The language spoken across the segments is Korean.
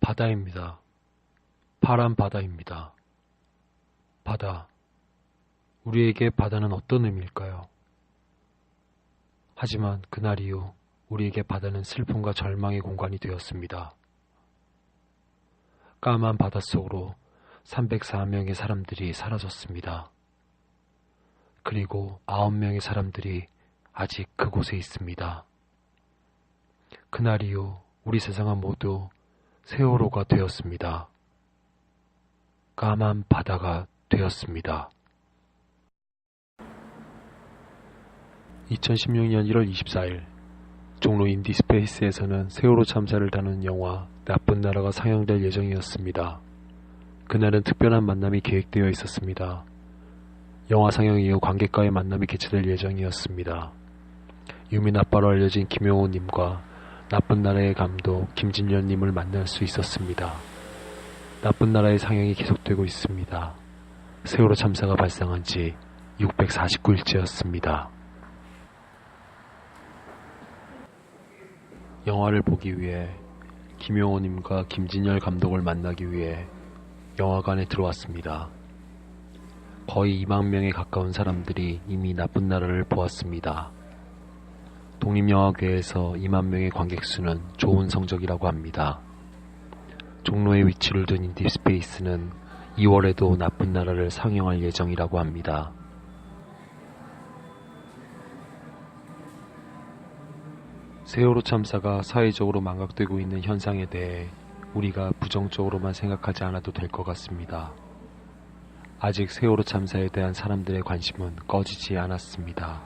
바다입니다. 파란 바다입니다. 바다. 우리에게 바다는 어떤 의미일까요? 하지만 그날 이후 우리에게 바다는 슬픔과 절망의 공간이 되었습니다. 까만 바닷속으로 304명의 사람들이 사라졌습니다. 그리고 9명의 사람들이 아직 그곳에 있습니다. 그날 이후 우리 세상은 모두 세월호가 되었습니다. 까만 바다가 되었습니다. 2016년 1월 24일 종로 인디스페이스에서는 세월호 참사를 다루는 영화 나쁜 나라가 상영될 예정이었습니다. 그날은 특별한 만남이 계획되어 있었습니다. 영화 상영 이후 관객과의 만남이 개최될 예정이었습니다. 유민 아빠로 알려진 김용호님과 나쁜 나라의 감독 김진열님을 만날 수 있었습니다. 나쁜 나라의 상영이 계속되고 있습니다. 세월호 참사가 발생한 지 649일째였습니다. 영화를 보기 위해 김용호님과 김진열 감독을 만나기 위해 영화관에 들어왔습니다. 거의 2만 명에 가까운 사람들이 이미 나쁜 나라를 보았습니다. 독립영화계에서 2만 명의 관객 수는 좋은 성적이라고 합니다. 종로에 위치를 둔 인디스페이스는 2월에도 나쁜 나라를 상영할 예정이라고 합니다. 세월호 참사가 사회적으로 망각되고 있는 현상에 대해 우리가 부정적으로만 생각하지 않아도 될 것 같습니다. 아직 세월호 참사에 대한 사람들의 관심은 꺼지지 않았습니다.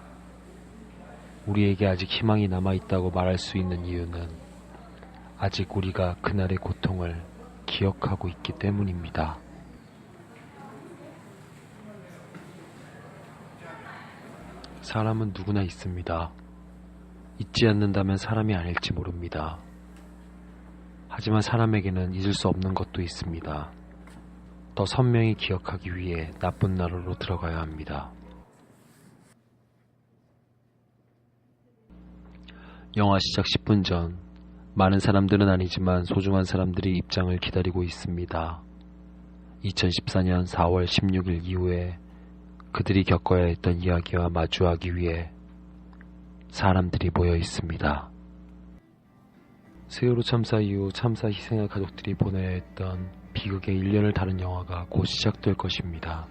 우리에게 아직 희망이 남아있다고 말할 수 있는 이유는 아직 우리가 그날의 고통을 기억하고 있기 때문입니다. 사람은 누구나 있습니다. 잊지 않는다면 사람이 아닐지 모릅니다. 하지만 사람에게는 잊을 수 없는 것도 있습니다. 더 선명히 기억하기 위해 나쁜 나라로 들어가야 합니다. 영화 시작 10분 전, 많은 사람들은 아니지만 소중한 사람들이 입장을 기다리고 있습니다. 2014년 4월 16일 이후에 그들이 겪어야 했던 이야기와 마주하기 위해 사람들이 모여 있습니다. 세월호 참사 이후 참사 희생의 가족들이 보내야 했던 비극의 1년을 다룬 영화가 곧 시작될 것입니다.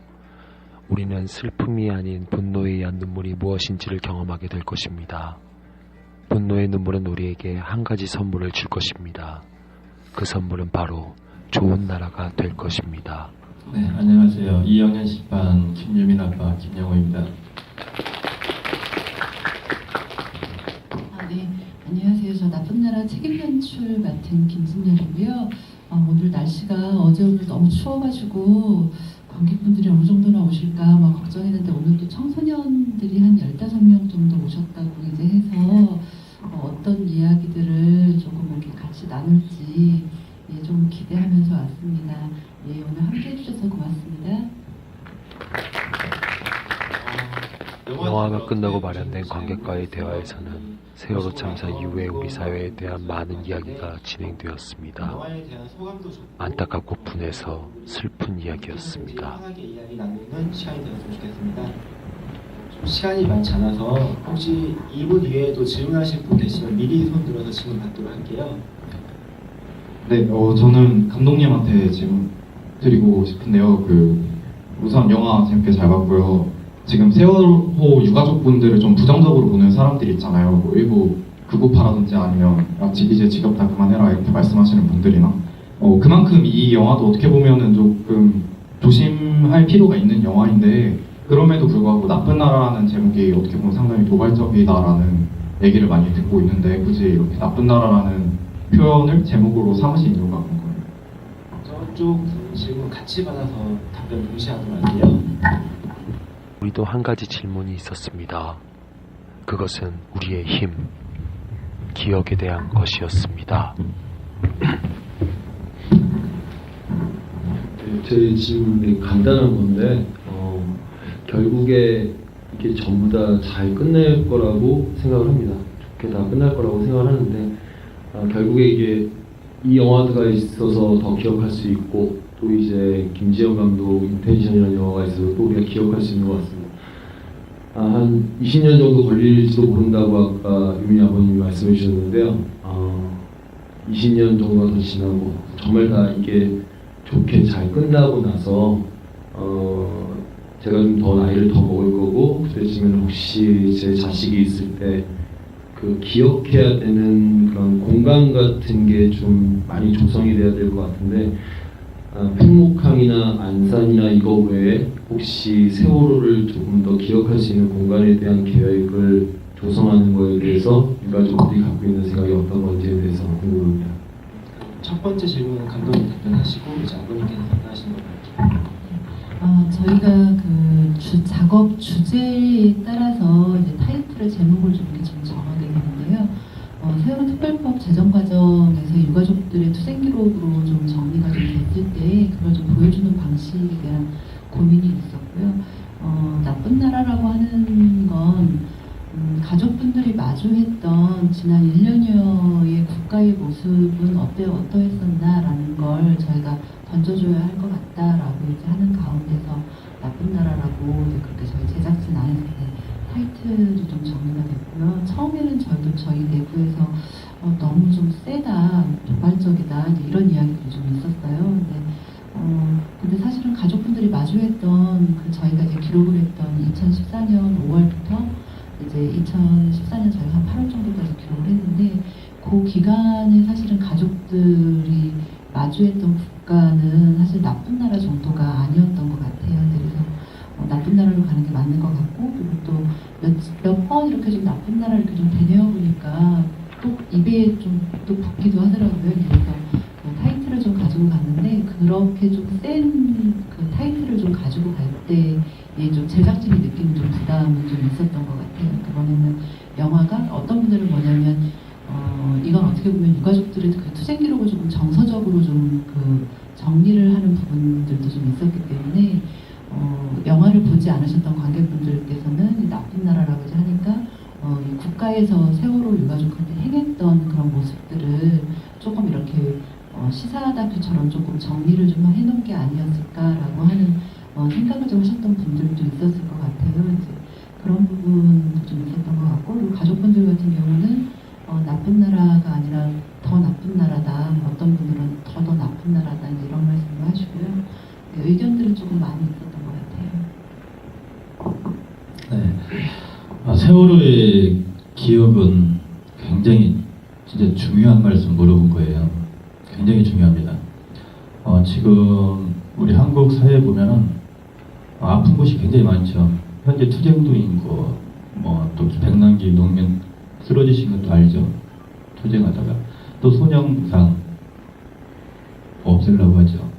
우리는 슬픔이 아닌 분노에 의한 눈물이 무엇인지를 경험하게 될 것입니다. 분노의 눈물은 우리에게 한 가지 선물을 줄 것입니다. 그 선물은 바로 좋은 나라가 될 것입니다. 네, 안녕하세요. 2학년 10반 김유민 아빠 김영호입니다. 네, 안녕하세요. 저 나쁜 나라 책임 연출 맡은 김진열이고요. 오늘 날씨가 어제 오늘 너무 추워가지고 관객분들이 어느 정도나 오실까 막 걱정했는데 오늘 또 청소년들이 한 15명 정도 오셨다고 이제 해서 어떤 이야기들을 조금 이렇게 같이 나눌지 좀 기대하면서 왔습니다. 오늘 함께 해주셔서 고맙습니다. 영화가 끝나고 마련된 관객과의 대화에서는 세월호 참사 이후의 우리 사회에 대한 많은 이야기가 진행되었습니다. 안타깝고 분해서 슬픈 이야기였습니다. 시간이 많지 않아서 혹시 이분 이외에도 질문하실 분 계시면 미리 손 들어서 질문 받도록 할게요. 네, 저는 감독님한테 질문 드리고 싶은데요. 우선 영화 재밌게 잘 봤고요. 지금 세월호 유가족분들을 좀 부정적으로 보는 사람들이 있잖아요. 뭐 일부 극우파라든지 아니면 이제 지겹다 그만해라 이렇게 말씀하시는 분들이나 그만큼 이 영화도 어떻게 보면은 조금 조심할 필요가 있는 영화인데 그럼에도 불구하고 나쁜 나라라는 제목이 어떻게 보면 상당히 도발적이다라는 얘기를 많이 듣고 있는데 굳이 이렇게 나쁜 나라라는 표현을 제목으로 삼으신 이유가 뭔가요? 저쪽 질문 같이 받아서 답변 동시에 하도록 할게요. 우리도 한 가지 질문이 있었습니다. 그것은 우리의 힘, 기억에 대한 것이었습니다. 제 질문이 간단한 건데 결국에 이게 전부 다 잘 끝낼 거라고 생각을 합니다. 좋게 다 끝날 거라고 생각을 하는데 결국에 이게 이 영화가 있어서 더 기억할 수 있고 또 이제 김지영 감독 인텐션이라는 영화가 있어서 또 우리가 기억할 수 있는 것 같습니다. 한 20년 정도 걸릴지도 모른다고 아까 유민 아버님이 말씀해 주셨는데요. 20년 정도가 더 지나고 정말 다 이게 좋게 잘 끝나고 나서 제가 좀 더 나이를 더 먹을 거고 그때쯤에는 혹시 제 자식이 있을 때 그 기억해야 되는 그런 공간 같은 게 좀 많이 조성이 돼야 될 것 같은데 팽목항이나 안산이나 이거 외에 혹시 세월호를 조금 더 기억할 수 있는 공간에 대한 계획을 조성하는 거에 대해서 유가족들이 갖고 있는 생각이 어떤 건지에 대해서 궁금합니다. 첫 번째 질문은 감독님 답변하시고 이제 아버님께서 답변하시는 거예요. 저희가 그 작업 주제에 따라서 이제 타이틀의 제목을 좀 이렇게 좀 정하게 되는데요. 세월호 특별법 제정 과정에서 유가족들의 투쟁 기록으로 좀 정리가 좀 됐을 때 그걸 좀 보여주는 방식에 대한 고민이 있었고요. 나쁜 나라라고 하는 건 가족분들이 마주했던 지난 1년여의 국가의 모습은 어떠했었나라는 걸 저희가 던져줘야 할 것 같다라고 이제 하는 가운데서 나쁜 나라라고 이제 그렇게 저희 제작진 안에서 타이틀이 좀 정리가 됐고요. 처음에는 저희 내부에서 너무 좀 세다, 도발적이다 이런 이야기들이 좀 있었어요. 근데 사실은 가족분들이 마주했던 그 저희가 이제 기록을 했던 2014년 5월부터 이제 2014년 저희가 한 8월 정도까지 기록을 했는데 그 기간에 사실은 가족들이 마주했던 국가는 사실 나쁜 나라 정도가 아니었던 것 같아요. 그래서 나쁜 나라로 가는 게 맞는 것 같고 그리고 또 몇 번 이렇게 좀 나쁜 나라를 이렇게 좀 되뇌어 보니까 또 입에 좀 또 붙기도 하더라고요. 그래서 그 타이틀을 좀 가지고 갔는데 그렇게 좀 센 그 타이틀을 좀 가지고 갈 때 좀 제작진이 느끼는 좀 부담이 좀 있었던 것 같아요. 그거는 영화가 어떤 분들은 뭐냐면 이건 어떻게 보면 유가족들의 그 투쟁 기록을 조금 정서적으로 좀 그 정리를 하는 부분들도 좀 있었기 때문에 영화를 보지 않으셨던 관객분들께서는 나쁜 나라라고 이제 하니까 이 국가에서 세월호 유가족한테 행했던 그런 모습들을 조금 이렇게 시사 다큐처럼 조금 정리를 좀 해놓은 게 아니었을까라고 하는 생각을 좀 하셨던 분들도 있었을 것 같아요. 이제 그런 부분도 좀 있었던 것 같고 그리고 가족분들 같은 경우는 나쁜 나라가 아니라 더 나쁜 나라다. 어떤 분들은 더 나쁜 나라다. 이런 말씀도 하시고요. 의견들은 조금 많이 있었던 것 같아요. 네. 세월호의 기억은 굉장히 진짜 중요한 말씀 물어본 거예요. 굉장히 중요합니다. 지금 우리 한국 사회에 보면은 아픈 곳이 굉장히 많죠. 현재 투쟁도인 거, 또 백남기 농민 쓰러지신 것도 알죠. 투쟁하다가 또 소년상 없애려고 하죠.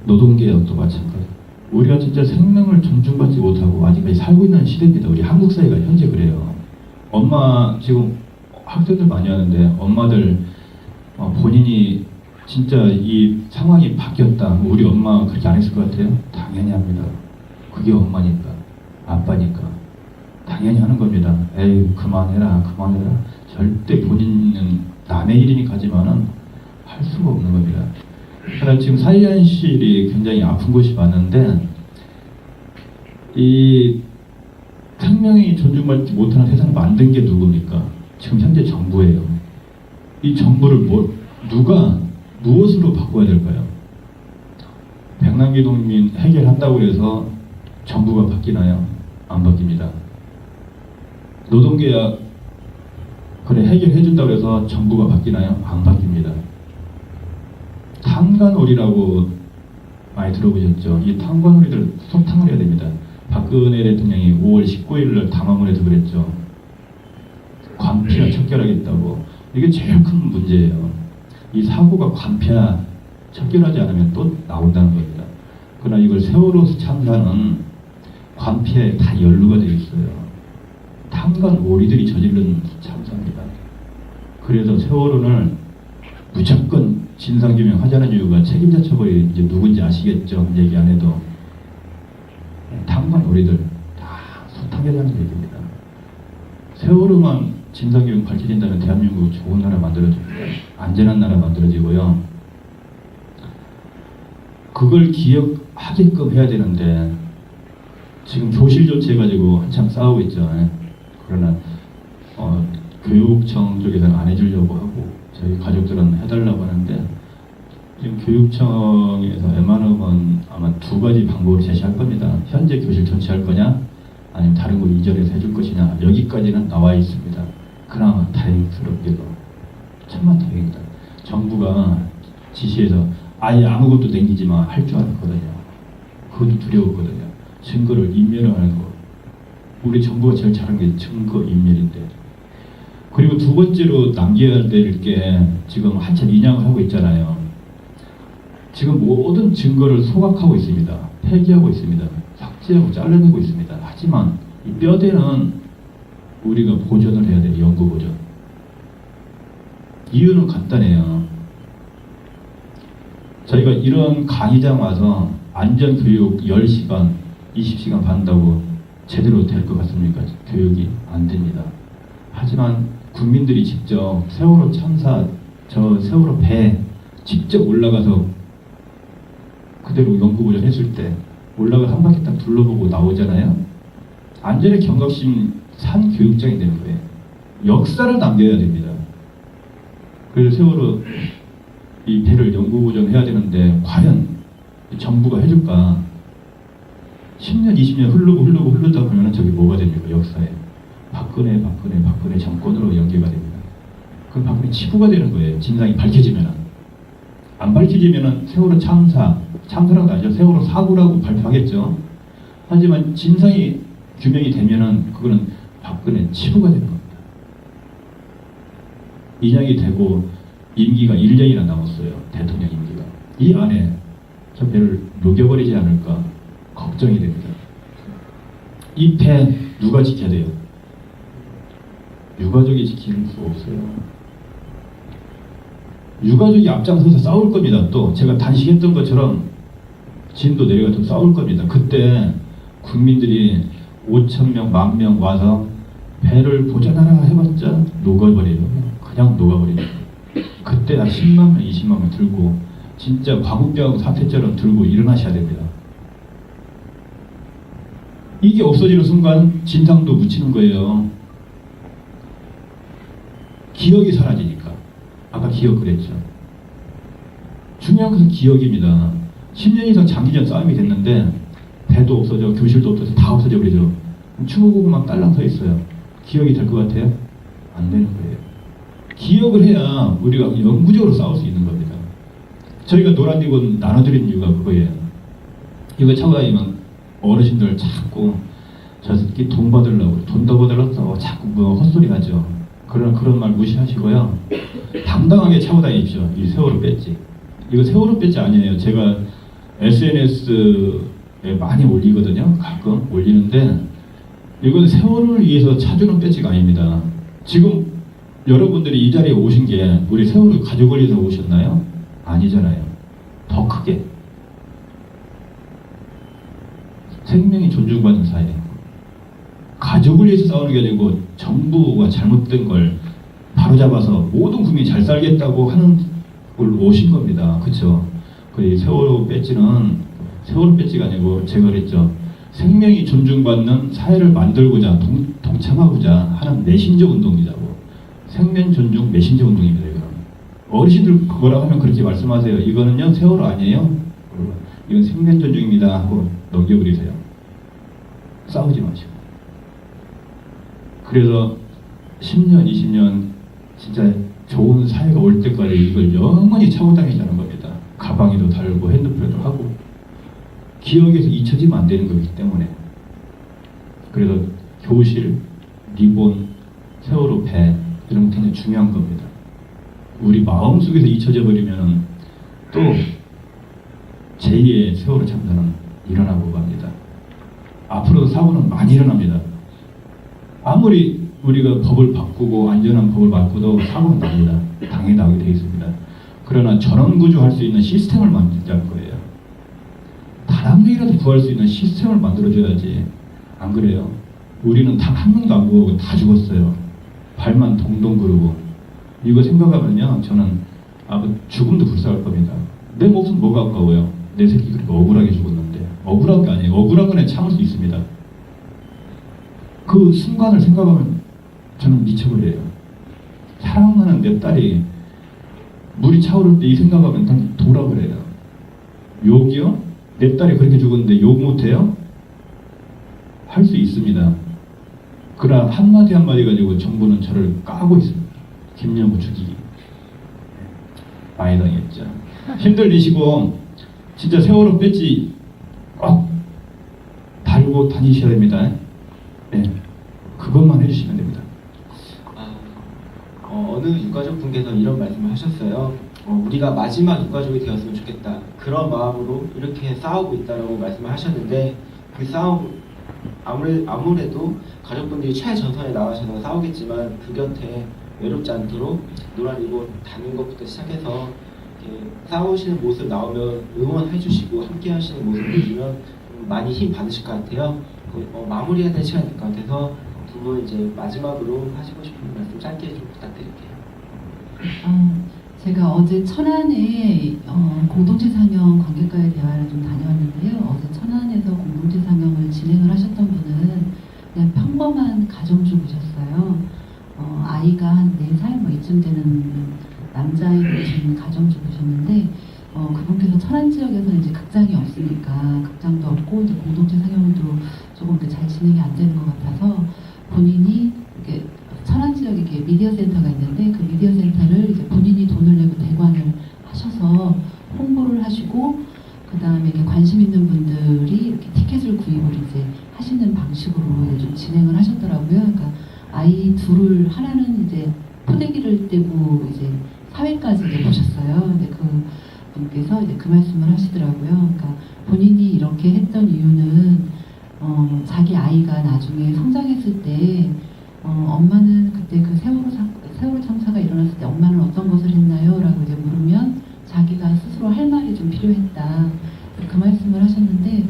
노동개혁도 마찬가지. 우리가 진짜 생명을 존중받지 못하고 아직까지 살고 있는 시대입니다. 우리 한국 사회가 현재 그래요. 엄마 지금 학생들 많이 하는데 엄마들 본인이 진짜 이 상황이 바뀌었다. 우리 엄마 그렇게 안 했을 것 같아요? 당연히 합니다. 그게 엄마니까, 아빠니까 당연히 하는 겁니다. 에이 그만해라. 절대 본인은 남의 일이니까지만은 할 수가 없는 겁니다. 그러나 지금 사회현실이 굉장히 아픈 곳이 많은데 이 생명이 존중받지 못하는 세상을 만든 게 누굽니까? 지금 현재 정부예요. 이 정부를 누가 무엇으로 바꿔야 될까요? 백남기 농민 해결한다고 해서 정부가 바뀌나요? 안 바뀝니다. 노동계약 그래 해결해준다고 해서 정부가 바뀌나요? 안 바뀝니다. 탄관오리라고 많이 들어보셨죠? 이 탄관오리들 소탕을 해야 됩니다. 박근혜 대통령이 5월 19일 날 담화문에서 그랬죠. 관피와 척결하겠다고. 이게 제일 큰 문제예요. 이 사고가 관피와 척결하지 않으면 또 나온다는 겁니다. 그러나 이걸 세월호 참사는 관피에 다 연루가 되어 있어요. 탄관오리들이 저지른 참사입니다. 그래서 세월호는 무조건 진상규명 하자는 이유가 책임자 처벌이 이제 누군지 아시겠죠? 얘기 안 해도. 탄관오리들 다 소탕해라는 얘기입니다. 세월호만 진상규명 밝혀진다면 대한민국 좋은 나라 만들어집니다. 안전한 나라 만들어지고요. 그걸 기억하게끔 해야 되는데 지금 조실 조치해가지고 한참 싸우고 있죠. 그러나 교육청 쪽에서는 안 해주려고 하고 저희 가족들은 해달라고 하는데 지금 교육청에서 웬만하면 아마 두 가지 방법을 제시할 겁니다. 현재 교실 전체할 거냐 아니면 다른 거 이전해서 해줄 것이냐 여기까지는 나와 있습니다. 그나마 다행스럽게도 천만 다행입니다. 정부가 지시해서 아예 아무것도 남기지 마 할 줄 알았거든요. 그것도 두려웠거든요. 증거를 인멸을 하는 거. 우리 정부가 제일 잘한 게 증거 인멸인데. 그리고 두 번째로 남겨야 될 게 지금 한참 인양을 하고 있잖아요. 지금 모든 증거를 소각하고 있습니다. 폐기하고 있습니다. 삭제하고 잘라내고 있습니다. 하지만 이 뼈대는 우리가 보존을 해야 돼요. 연구 보존. 이유는 간단해요. 저희가 이런 강의장 와서 안전교육 10시간, 20시간 받는다고 제대로 될 것 같습니까? 교육이 안 됩니다. 하지만 국민들이 직접 세월호 참사, 저 세월호 배 직접 올라가서 그대로 연구보존 했을 때 올라가 한 바퀴 딱 둘러보고 나오잖아요. 안전의 경각심 산 교육장이 되는 거예요. 역사를 남겨야 됩니다. 그래서 세월호 이 배를 연구보존해야 되는데 과연 정부가 해줄까? 10년, 20년 흐르다 보면 저기 뭐가 됩니까? 역사에. 박근혜 정권으로 연계가 됩니다. 그럼 박근혜 치부가 되는 거예요. 진상이 밝혀지면은. 안 밝혀지면은 세월호 참사라고 아니죠. 세월호 사고라고 발표하겠죠. 하지만 진상이 규명이 되면은 그거는 박근혜 치부가 되는 겁니다. 인양이 되고 임기가 1년이나 남았어요. 대통령 임기가. 이 안에 저 배를 녹여버리지 않을까 걱정이 됩니다. 이 배 누가 지켜야 돼요? 유가족이 지킬 수 없어요. 유가족이 앞장서서 싸울 겁니다. 또 제가 단식했던 것처럼 진도 내려가서 싸울 겁니다. 그때 국민들이 5,000명, 10,000명 와서 배를 보존하라 해봤자 녹아버려요. 그냥 녹아버립니다. 그때 한 10만 명, 20만 명 들고 진짜 광우병 사태처럼 들고 일어나셔야 됩니다. 이게 없어지는 순간 진상도 묻히는 거예요. 기억이 사라지니까. 아까 기억 그랬죠. 중요한 것은 기억입니다. 10년 이상 장기전 싸움이 됐는데 배도 없어져, 교실도 없어져, 다 없어져 버리죠. 추모고구마 딸랑 서 있어요. 기억이 될 것 같아요? 안 되는 거예요. 기억을 해야 우리가 영구적으로 싸울 수 있는 겁니다. 저희가 노란 리본 나눠드린 이유가 그거예요. 이거 차고 다니면 어르신들 자꾸 저 새끼 돈 받으려고 돈 더 받으려고 자꾸 뭐 헛소리 하죠. 그런 말 무시하시고요. 당당하게 차고 다니십시오. 이 세월호 배지. 이거 세월호 배지 아니에요. 제가 SNS에 많이 올리거든요. 가끔 올리는데 이건 세월호를 위해서 차주는 배지가 아닙니다. 지금 여러분들이 이 자리에 오신 게 우리 세월호 가족을 위해서 오셨나요? 아니잖아요. 더 크게 생명이 존중받는 사회, 가족을 위해서 싸우는 게 아니고 정부가 잘못된 걸 바로잡아서 모든 국민이 잘 살겠다고 하는 걸 오신 겁니다. 그렇죠? 그 세월호 배지는 세월호 배지가 아니고 제가 그랬죠. 생명이 존중받는 사회를 만들고자 동참하고자 하는 메신저 운동이라고. 생명 존중 메신저 운동입니다. 이거는. 어르신들 그거라고 하면 그렇게 말씀하세요. 이거는요 세월호 아니에요. 이건 생명 존중입니다 하고 넘겨버리세요. 싸우지 마시고. 그래서 10년, 20년 진짜 좋은 사회가 올 때까지 이걸 영원히 차고 다니자는 겁니다. 가방에도 달고 핸드폰에도 하고 기억에서 잊혀지면 안 되는 거기 때문에. 그래서 교실, 리본, 세월호 배 이런 게 굉장히 중요한 겁니다. 우리 마음속에서 잊혀져 버리면 또 제2의 세월호 참사는 일어나고 갑니다. 앞으로도 사고는 많이 일어납니다. 아무리 우리가 법을 바꾸고 안전한 법을 바꾸도 사고는 납니다. 당연히 나오게 되어 있습니다. 그러나 전원구조할 수 있는 시스템을 만들자는 거예요. 단 한 명이라도 구할 수 있는 시스템을 만들어줘야지. 안 그래요? 우리는 단 한 명도 안 구하고 다 죽었어요. 발만 동동 구르고 이거 생각하면요 저는 죽음도 불쌍할 겁니다. 내 목숨 뭐가 아까워요. 내 새끼 그렇게 억울하게 죽었는데 억울한 게 아니에요. 억울한 거는 참을 수 있습니다. 그 순간을 생각하면 저는 미쳐버려요. 사랑하는 내 딸이 물이 차오를 때 이 생각하면 난 돌아버려요. 욕이요? 내 딸이 그렇게 죽었는데 욕 못해요? 할 수 있습니다. 그러나 한마디 한마디 가지고 정부는 저를 까고 있습니다. 김영우 죽이기. 많이 당했죠. 힘들리시고 진짜 세월호 배지 꼭 달고 다니셔야 됩니다. 네, 그것만 해주시면 됩니다. 어느 유가족 분께서 이런 말씀을 하셨어요. 우리가 마지막 유가족이 되었으면 좋겠다. 그런 마음으로 이렇게 싸우고 있다라고 말씀을 하셨는데 그 싸움 아무래도 가족분들이 최전선에 나가셔서 싸우겠지만 그 곁에 외롭지 않도록 노란이고 다는 것부터 시작해서 이렇게 싸우시는 모습 나오면 응원해 주시고 함께 하시는 모습 보시면 많이 힘 받으실 것 같아요. 마무리해야 될 시간이 될 것 같아서 두 분 이제 마지막으로 하시고 싶은 말씀 짧게 좀 부탁드릴게요. 제가 어제 천안에 공동체 상영 관객과의 대화를 좀 다녀왔는데요. 어제 천안에서 공동체 상영을 진행을 하셨던 분은 그냥 평범한 가정주부셨어요. 아이가 한 4살 뭐 이쯤 되는 남자아이 계신 가정주부셨는데 그분께서 천안 지역에서 이제 극장이 없으니까 극장도 없고 이제 공동체 상영도 조금 잘 진행이 안 되는 것 같아서 본인이 이렇게 천안 지역에 이렇게 미디어 센터가 있는데 그 미디어 센터를 이제 본인이 돈을 내고 대관을 하셔서 홍보를 하시고 그 다음에 이렇게 관심 있는 분들이 이렇게 티켓을 구입을 이제 하시는 방식으로 이제 좀 진행을 하셨더라고요. 그러니까 아이 둘을 하나는 이제 포대기를 떼고 이제 사회까지 이제 보셨어요. 근데 그 분께서 이제 그 말씀을 하시더라고요. 그러니까 본인이 이렇게 했던 이유는 자기 아이가 나중에 성장했을 때 엄마는 그때 그 세월호 참사가 일어났을 때 엄마는 어떤 것을 했나요? 라고 이제 물으면 자기가 스스로 할 말이 좀 필요했다. 그 말씀을 하셨는데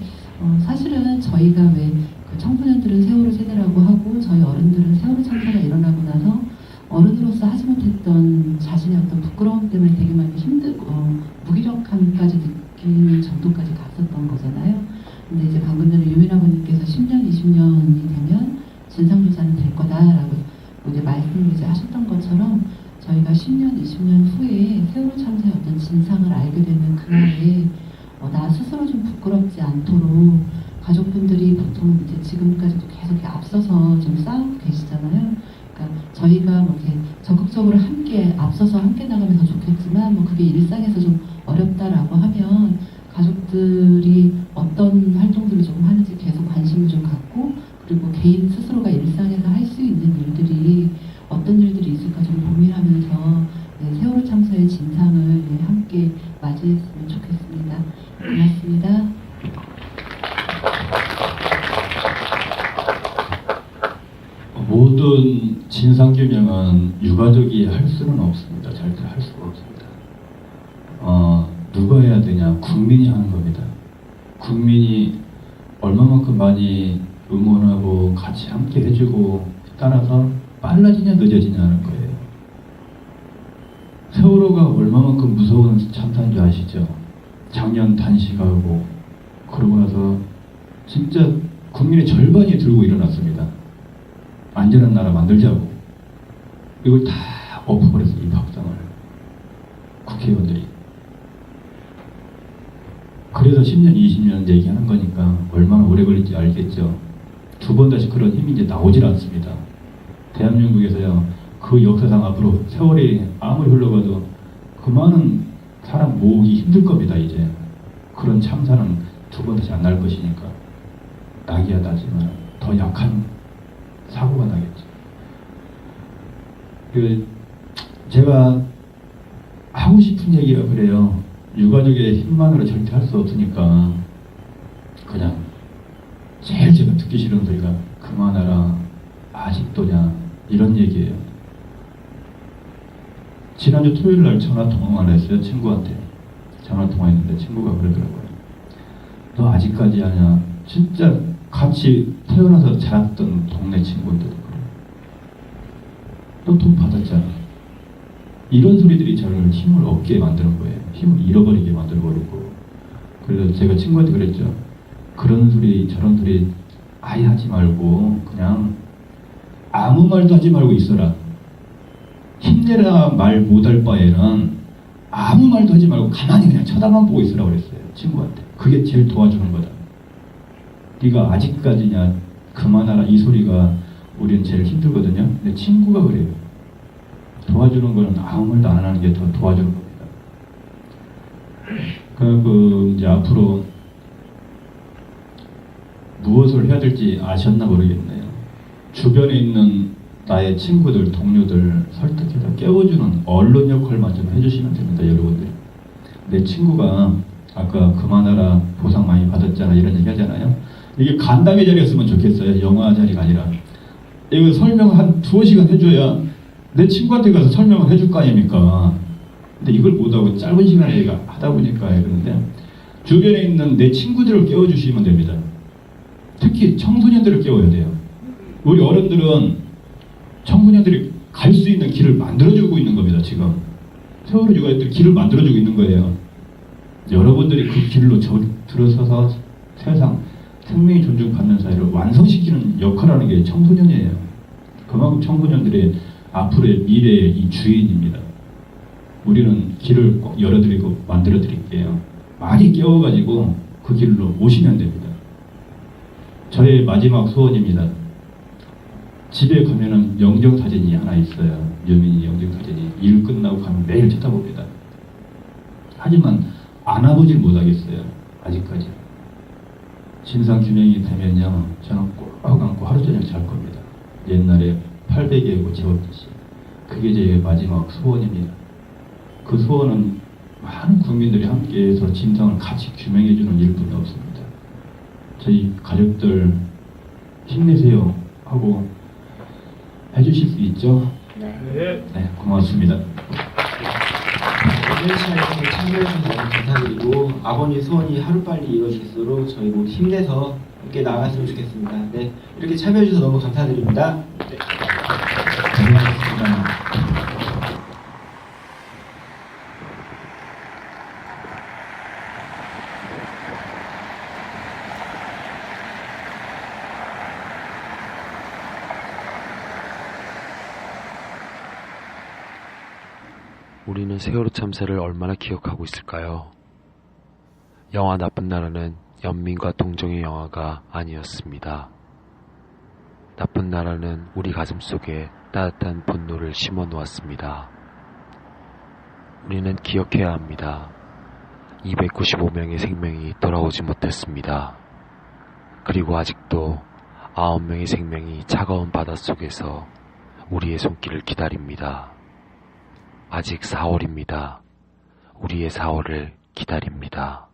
사실은 저희가 왜 그 청소년들은 세월호 세대라고 하고 저희 어른들은 세월호 참사가 일어나고 나서 어른으로서 하지 못했던 자신의 어떤 부끄러움 때문에 되게 많이 힘들고 무기력함까지 느끼는 정도까지 갔었던 거잖아요. 근데 이제 방금 전에 유민 아버님께서 10년, 20년이 되면 진상조사는 될 거다라고 이제 말씀을 이제 하셨던 것처럼 저희가 10년, 20년 후에 세월호 참사의 어떤 진상을 알게 되는 그날에 나 스스로 좀 부끄럽지 않도록 가족분들이 보통 이제 지금까지도 계속 이렇게 앞서서 좀 싸우고 계시잖아요. 그러니까 저희가 뭐 이렇게 적극적으로 함께 앞서서 함께 나가면 더 좋겠지만 뭐 그게 일상에서 좀 어렵다라고 하면 가족들이 어떤 활동들을 좀 하는지 계속 관심을 좀 갖고 그리고 개인 스스로가 일상에서 할 수 있는 일들이 어떤 일들이 있을까 좀 고민하면서 세월호 참사의 진상을 함께 맞이했으면 좋겠습니다. 고맙습니다. 모든 진상규명은 유가족이 할 수는 없습니다. 절대 할 수가 없습니다. 누가 해야 되냐? 국민이 하는 겁니다. 국민이 얼마만큼 많이 응원하고 같이 함께 해주고 따라서 빨라지냐 늦어지냐는 거예요. 세월호가 얼마만큼 무서운 참사인 줄 아시죠? 작년 단식하고 그러고 나서 진짜 국민의 절반이 들고 일어났습니다. 안전한 나라 만들자고. 이걸 다 엎어버렸어요. 이 박상을. 국회의원들이. 그래서 10년, 20년 얘기하는 거니까 얼마나 오래 걸릴지 알겠죠. 두 번 다시 그런 힘이 이제 나오질 않습니다. 대한민국에서요, 그 역사상 앞으로 세월이 아무리 흘러가도 그 많은 사람 모으기 힘들 겁니다, 이제. 그런 참사는 두 번 다시 안 날 것이니까. 나기야 나지만 더 약한 사고가 나겠죠. 제가 하고 싶은 얘기가 그래요. 유가족의 힘만으로 절대 할 수 없으니까 그냥 제일 제가 듣기 싫은 소리가 그만하라, 아직도냐, 이런 얘기예요. 지난주 토요일 날 전화 통화를 했어요. 친구한테 전화 통화했는데 친구가 그러더라고요. 너 아직까지 하냐? 진짜 같이 태어나서 자랐던 동네 친구인데도 그래요. 또 돈 받았잖아. 이런 소리들이 저를 힘을 얻게 만드는 거예요. 힘을 잃어버리게 만들어버리고. 그래서 제가 친구한테 그랬죠. 그런 소리 저런 소리 아예 하지 말고 그냥 아무 말도 하지 말고 있어라. 힘내라 말 못할 바에는 아무 말도 하지 말고 가만히 그냥 쳐다만 보고 있으라 그랬어요. 친구한테. 그게 제일 도와주는 거다. 네가 아직까지냐 그만하라 이 소리가 우리는 제일 힘들거든요. 근데 친구가 그래요. 도와주는 거는 아무 말도 안 하는 게 더 도와주는 겁니다. 그 이제 앞으로 무엇을 해야 될지 아셨나 모르겠네요. 주변에 있는 나의 친구들, 동료들 설득해서 깨워주는 언론 역할만 좀 해주시면 됩니다, 여러분들. 내 친구가 아까 그만하라 보상 많이 받았잖아 이런 얘기 하잖아요. 이게 간담회 자리였으면 좋겠어요. 영화 자리가 아니라. 이거 설명 한 2시간 해줘야 내 친구한테 가서 설명을 해줄 거 아닙니까? 근데 이걸 못하고 짧은 시간에 하다 보니까 그런데 주변에 있는 내 친구들을 깨워주시면 됩니다. 특히 청소년들을 깨워야 돼요. 우리 어른들은 청소년들이 갈 수 있는 길을 만들어주고 있는 겁니다. 지금 세월호 유가족들이 길을 만들어주고 있는 거예요. 여러분들이 그 길로 들어서서 세상 생명이 존중받는 사회를 완성시키는 역할을 하는 게 청소년이에요. 그만큼 청소년들의 앞으로의 미래의 이 주인입니다. 우리는 길을 꼭 열어드리고 만들어드릴게요. 많이 깨워가지고 그 길로 오시면 됩니다. 저의 마지막 소원입니다. 집에 가면은 영정사진이 하나 있어요. 유민이 영정사진이. 일 끝나고 가면 매일 쳐다봅니다. 하지만 안아보질 못하겠어요. 아직까지. 진상규명이 되면요. 저는 꼭 안고 하루 종일 잘 겁니다. 옛날에 800여 재웠듯이. 그게 제 마지막 소원입니다. 그 소원은 많은 국민들이 함께해서 진상을 같이 규명해주는 일뿐이 없습니다. 저희 가족들 힘내세요 하고 해주실 수 있죠? 네, 고맙습니다. 오늘 시간에 참여해주셔서 너무 감사드리고 아버님 소원이 하루빨리 이루어질수록 저희 모두 힘내서 함께 나갔으면 좋겠습니다. 네, 이렇게 참여해주셔서 너무 감사드립니다. 네. 고맙습니다. 우리는 세월호 참사를 얼마나 기억하고 있을까요? 영화 나쁜 나라는 연민과 동정의 영화가 아니었습니다. 나쁜 나라는 우리 가슴 속에 따뜻한 분노를 심어 놓았습니다. 우리는 기억해야 합니다. 295명의 생명이 돌아오지 못했습니다. 그리고 아직도 9명의 생명이 차가운 바닷속에서 우리의 손길을 기다립니다. 아직 4월입니다. 우리의 4월을 기다립니다.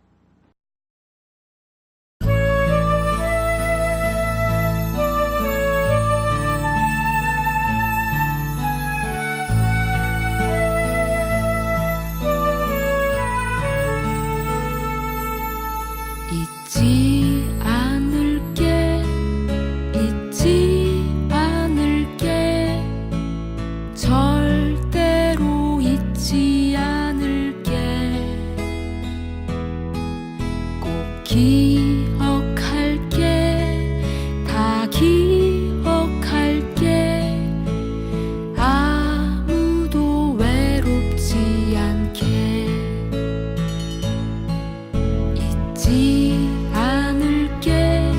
잊지 않을게 잊지 않을게 절대로 잊지 않을게 꼭 기억할게 다 기억할게 아무도 외롭지 않게 잊지 않을게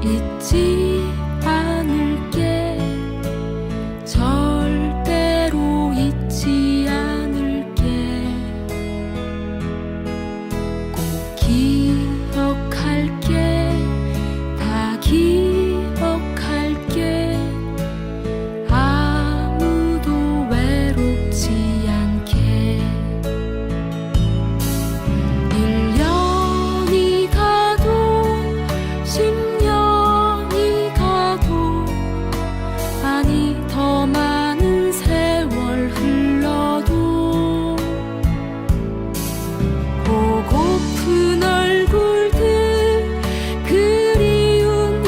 잊지 않을게 절대로 잊지 않을게 꼭 기억할게 다 기억할게 아무도 외롭지 않게 1년이 가도 10년이 가도 아니 더 많은 세월 흘러도 보고픈 얼굴들 그리운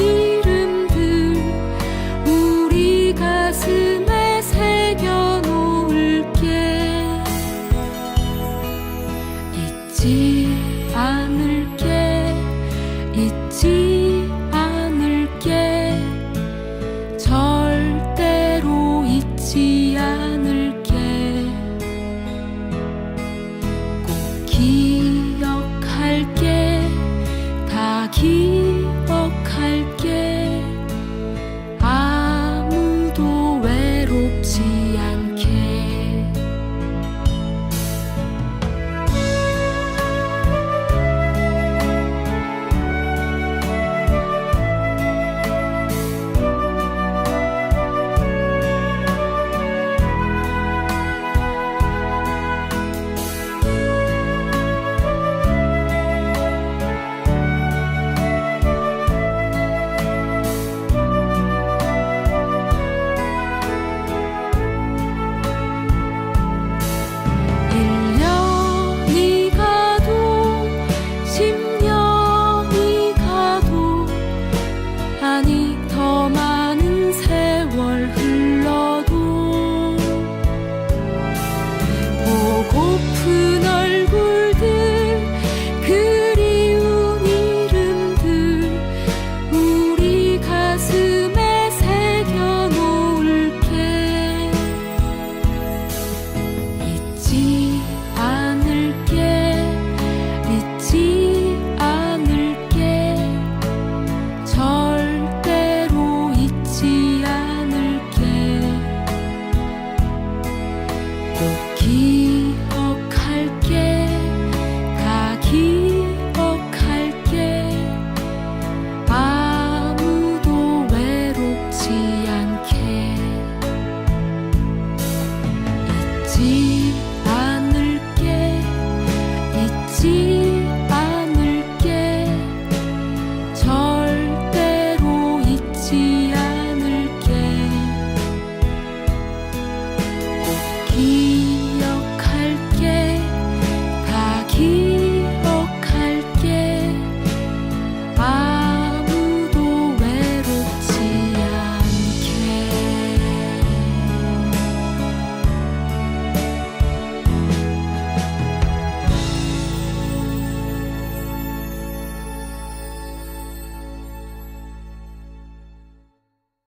아니